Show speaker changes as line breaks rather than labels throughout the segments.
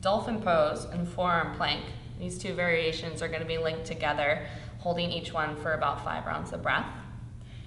Dolphin pose and forearm plank. These two variations are going to be linked together, holding each one for about 5 rounds of breath.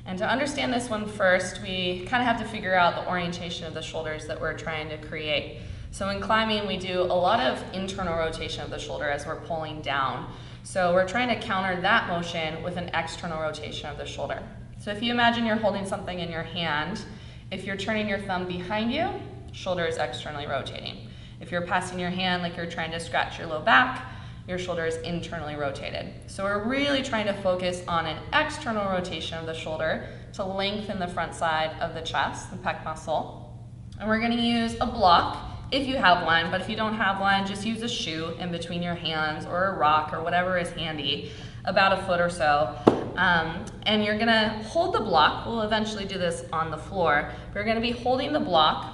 And to understand this one first, we kind of have to figure out the orientation of the shoulders that we're trying to create. So in climbing, we do a lot of internal rotation of the shoulder as we're pulling down. So we're trying to counter that motion with an external rotation of the shoulder. So if you imagine you're holding something in your hand, if you're turning your thumb behind you, shoulder is externally rotating. If you're passing your hand like you're trying to scratch your low back, your shoulder is internally rotated. So we're really trying to focus on an external rotation of the shoulder to lengthen the front side of the chest, the pec muscle. And we're going to use a block if you have one, but if you don't have one, just use a shoe in between your hands or a rock or whatever is handy, about a foot or so. And you're going to hold the block. We'll eventually do this on the floor. We're going to be holding the block,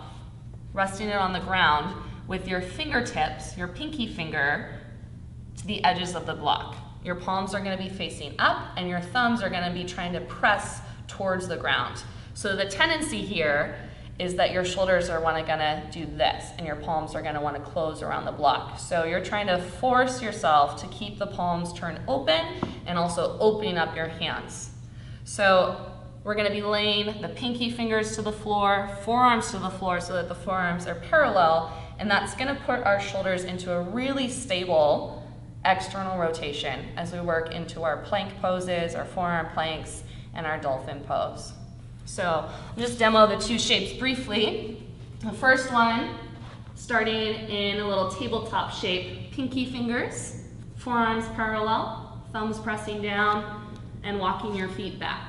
resting it on the ground with your fingertips, your pinky finger, to the edges of the block. Your palms are going to be facing up and your thumbs are going to be trying to press towards the ground. So the tendency here is that your shoulders are going to do this and your palms are going to want to close around the block. So you're trying to force yourself to keep the palms turned open and also opening up your hands. So we're going to be laying the pinky fingers to the floor, forearms to the floor so that the forearms are parallel, and that's going to put our shoulders into a really stable external rotation as we work into our plank poses, our forearm planks, and our dolphin pose. So I'll just demo the two shapes briefly. The first one, starting in a little tabletop shape, pinky fingers, forearms parallel, thumbs pressing down, and walking your feet back.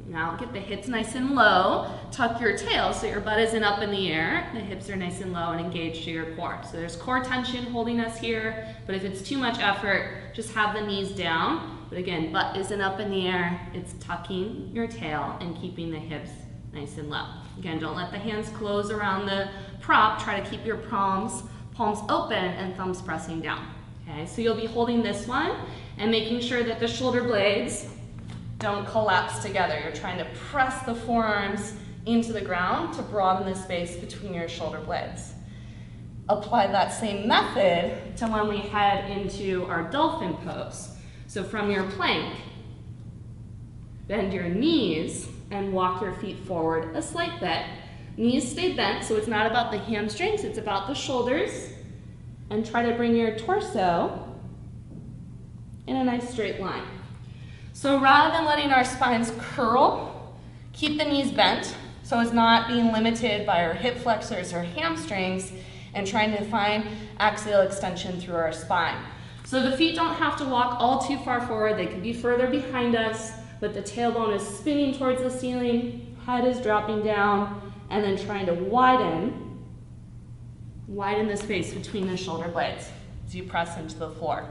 Now get the hips nice and low, tuck your tail so your butt isn't up in the air, the hips are nice and low and engaged to your core. So there's core tension holding us here, but if it's too much effort, just have the knees down. But again, butt isn't up in the air, it's tucking your tail and keeping the hips nice and low. Again, don't let the hands close around the prop, try to keep your palms open and thumbs pressing down. Okay, so you'll be holding this one and making sure that the shoulder blades don't collapse together. You're trying to press the forearms into the ground to broaden the space between your shoulder blades. Apply that same method to when we head into our dolphin pose. So from your plank, bend your knees and walk your feet forward a slight bit. Knees stay bent, so it's not about the hamstrings, it's about the shoulders. And try to bring your torso in a nice straight line. So rather than letting our spines curl, keep the knees bent so it's not being limited by our hip flexors or hamstrings, and trying to find axial extension through our spine. So the feet don't have to walk all too far forward, they can be further behind us, but the tailbone is spinning towards the ceiling, head is dropping down, and then trying to widen the space between the shoulder blades as you press into the floor.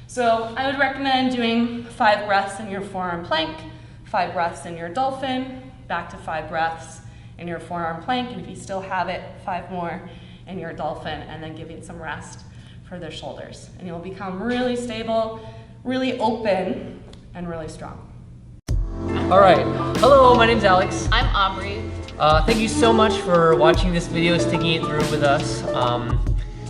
So I would recommend doing 5 breaths in your forearm plank, 5 breaths in your dolphin, back to 5 breaths in your forearm plank, and if you still have it, 5 more in your dolphin, and then giving some rest for the shoulders. And you'll become really stable, really open, and really strong.
All right, hello, my name's Alex.
I'm Aubrey.
Thank you so much for watching this video, sticking it through with us.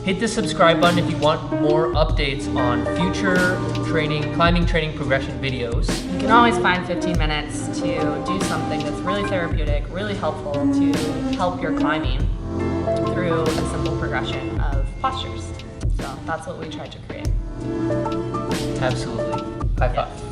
Hit the subscribe button if you want more updates on future climbing training progression videos.
You can always find 15 minutes to do something that's really therapeutic, really helpful to help your climbing through a simple progression of postures. So that's what we tried to create.
Absolutely. High five.